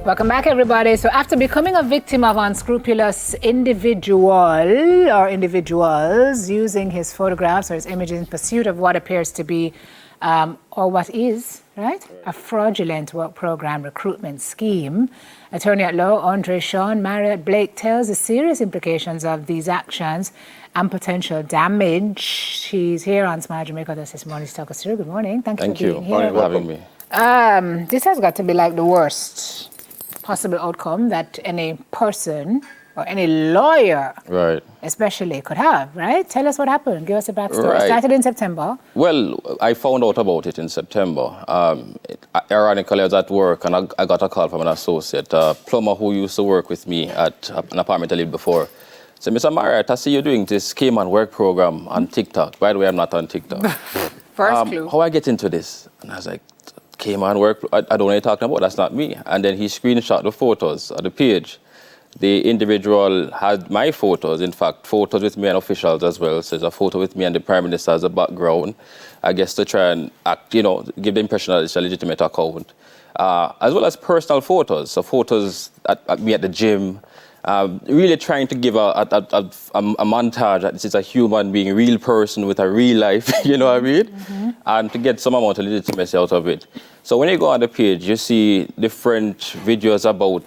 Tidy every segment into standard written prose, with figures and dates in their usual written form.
Welcome back, everybody. So after becoming a victim of unscrupulous individuals using his photographs or his images in pursuit of what appears to be, or what is, right, a fraudulent work program recruitment scheme, attorney at law Andre Sean Marriott-Blake tells the serious implications of these actions and potential damage. She's here on Smile Jamaica this morning to talk us through. Good morning. Thank you for being here. Thank you for having me. This has got to be like the worst possible outcome that any person or any lawyer, right, especially, could have, right? Tell us what happened. Give us a backstory. Right. It started in September. Well, I found out about it in September. Ironically, I was at work and I got a call from an associate, a plumber who used to work with me at an apartment I lived before. So, Mr. Marriott, I see you doing this Cayman work program on TikTok. By the way, I'm not on TikTok. First clue. How I get into this? And I was like, Cayman work, I don't know what you're talking about, that's not me. And then he screenshot the photos of the page. The individual had my photos, in fact, photos with me and officials as well. So there's a photo with me and the Prime Minister as a background, I guess to try and act, give the impression that it's a legitimate account. As well as personal photos, so photos at me at the gym, really trying to give a montage that this is a human being, a real person with a real life, you know what I mean? Mm-hmm. And to get some amount of legitimacy out of it. So when you go on the page, you see different videos about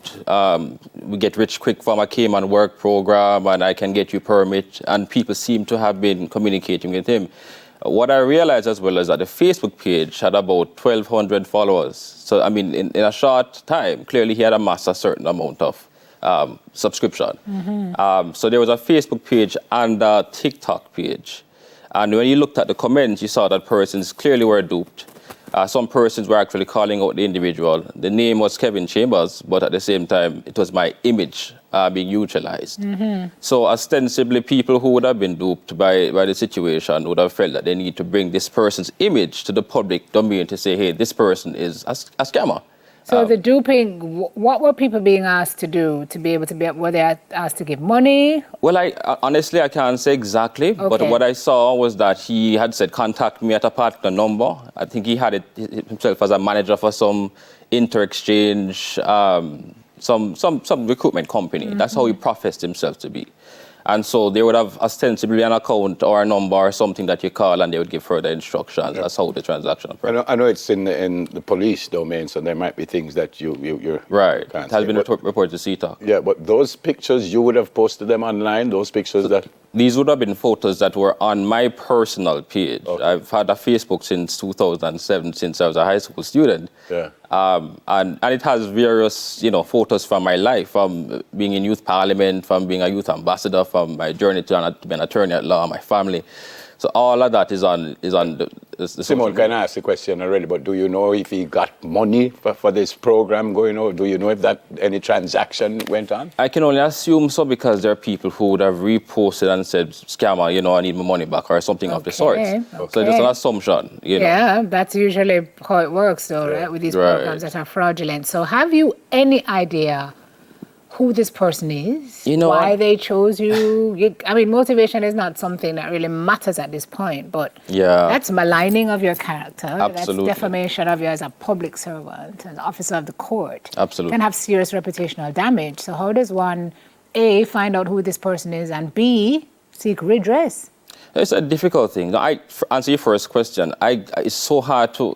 we get rich quick from a Cayman work program and I can get you permit, and people seem to have been communicating with him. What I realized as well is that the Facebook page had about 1,200 followers. So, I mean, in a short time, clearly he had amassed a certain amount of subscription. Mm-hmm. So there was a Facebook page and a TikTok page. And when you looked at the comments, you saw that persons clearly were duped. Some persons were actually calling out the individual. The name was Kevin Chambers, but at the same time, it was my image being utilized. Mm-hmm. So ostensibly, people who would have been duped by the situation would have felt that they need to bring this person's image to the public domain to say, hey, this person is a scammer. So the duping, what were people being asked to do to be able to were they asked to give money? Well, honestly, I can't say exactly, okay. But what I saw was that he had said, contact me at a particular number. I think he had it himself as a manager for some inter-exchange, some recruitment company. Mm-hmm. That's how he professed himself to be. And so they would have ostensibly an account or a number or something that you call, and they would give further instructions. Yeah. That's how the transaction. I know it's in the police domain, so there might be things that you're right. It has been reported to CTOC. Yeah, but those pictures, you would have posted them online, those pictures that... These would have been photos that were on my personal page. Okay. I've had a Facebook since 2007, since I was a high school student. Yeah. And it has various, photos from my life, from being in youth parliament, from being a youth ambassador, from my journey to be an attorney at law, my family. So all of that is on the Simon, can I ask the question already, but do you know if he got money for this program going on? Do you know if any transaction went on? I can only assume so, because there are people who would have reposted and said, scammer, I need my money back or something of the sort. Okay. So it's an assumption, Yeah, that's usually how it works though, right? With these programs that are fraudulent. So have you any idea who this person is, why they chose you? I mean, motivation is not something that really matters at this point, but that's maligning of your character. Absolutely. That's defamation of you as a public servant, an officer of the court. Absolutely. Can have serious reputational damage. So how does one, A, find out who this person is, and B, seek redress? It's a difficult thing. I answer your first question. It's so hard to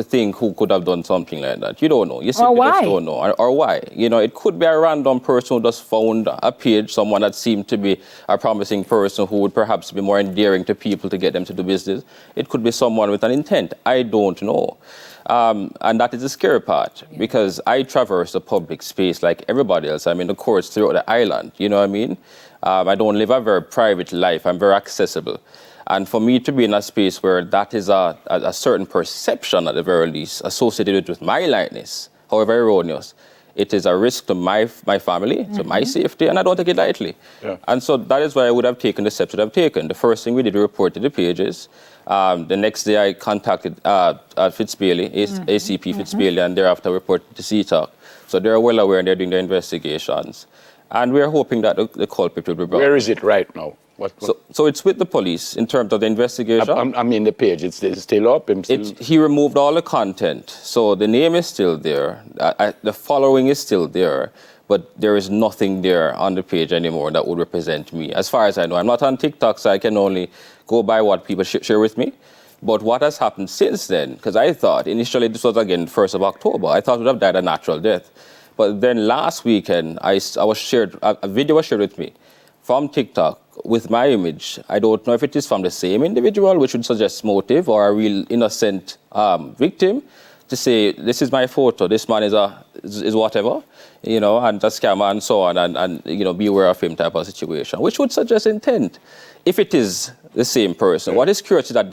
think who could have done something like that. You don't know. You simply just don't know. Or why. It could be a random person who just found a page, someone that seemed to be a promising person who would perhaps be more endearing to people to get them to do business. It could be someone with an intent. I don't know. And that is the scary part, because I traverse the public space like everybody else. I'm in the courts throughout the island, you know what I mean? I don't live a very private life. I'm very accessible. And for me to be in a space where that is a certain perception, at the very least, associated with my likeness, however erroneous, it is a risk to my family, to my safety, and I don't take it lightly. Yeah. And so that is why I would have taken the steps that I've taken. The first thing we did, we reported the pages. The next day I contacted Fitzbailey, ACP Fitzbailey, and thereafter reported to CTOC. So they're well aware and they're doing their investigations. And we're hoping that the culprit will be brought. Where is it right now? So it's with the police in terms of the investigation. I mean, the page, it's still up? He removed all the content. So the name is still there. The following is still there. But there is nothing there on the page anymore that would represent me. As far as I know, I'm not on TikTok, so I can only go by what people share with me. But what has happened since then, because I thought initially this was again 1st of October, I thought it would have died a natural death. But then last weekend, a video was shared with me from TikTok with my image. I don't know if it is from the same individual, which would suggest motive, or a real innocent victim, to say, this is my photo, this man is whatever, and a scammer and so on, and be aware of him type of situation, which would suggest intent. If it is the same person, what is curious is that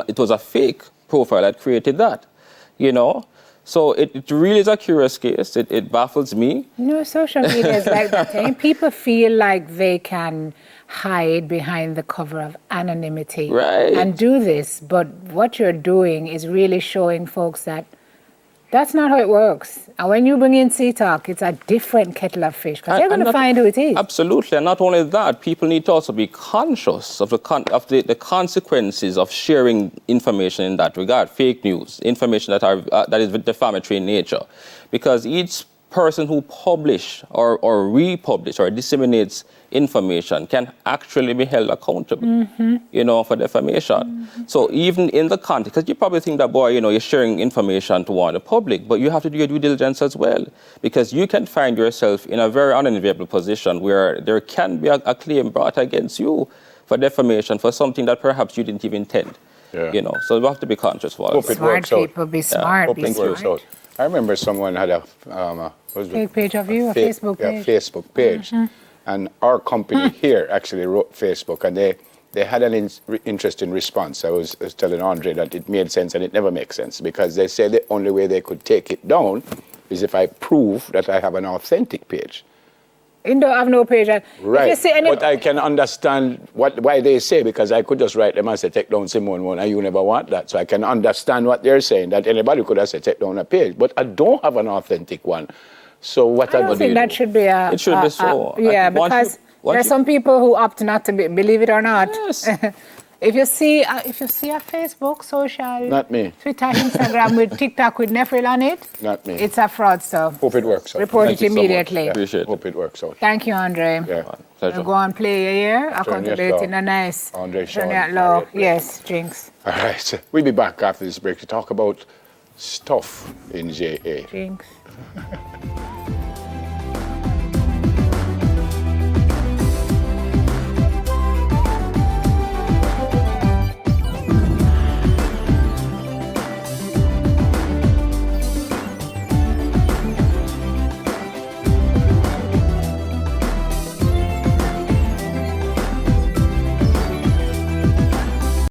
it was a fake profile that created that, So it really is a curious case. It baffles me. Social media is like that thing. People feel like they can hide behind the cover of anonymity and do this. But what you're doing is really showing folks that that's not how it works. And when you bring in C-Talk, it's a different kettle of fish, because they're going to find who it is. Absolutely. And not only that, people need to also be conscious of the consequences of sharing information in that regard, fake news, information that is defamatory in nature. Because each person who publish or republish or disseminates information can actually be held accountable, for defamation. So even in the context, because you probably think that, boy, you're sharing information to warn the public, but you have to do your due diligence as well, because you can find yourself in a very unenviable position where there can be a claim brought against you for defamation for something that perhaps you didn't even intend. So you have to be conscious for it. Smart people, be smart, be smart. I remember someone had a fake page of you, a Facebook page. Facebook page. And our company here actually wrote Facebook, and they had an interesting response. I was telling Andre that it made sense and it never makes sense, because they say the only way they could take it down is if I prove that I have an authentic page. You don't have no page. Right, but I can understand why they say, because I could just write them and say, take down Simone one, and you never want that. So I can understand what they're saying, that anybody could have said, take down a page, but I don't have an authentic one. So what I don't think that should be it should be so. Because there are some people who opt not to believe it or not. Yes. If you see a Facebook, social, not me, Twitter, Instagram with TikTok with Nefril on it, not me, it's a fraud stuff. Hope it works out. Report it immediately. So appreciate it. Hope it works out. Thank you, Andre. Yeah. Pleasure. We'll go and play here. Accountability, a nice. Andre Shaw. Law. Yes, drinks. All right. We'll be back after this break to talk about stuff in JA. Drinks.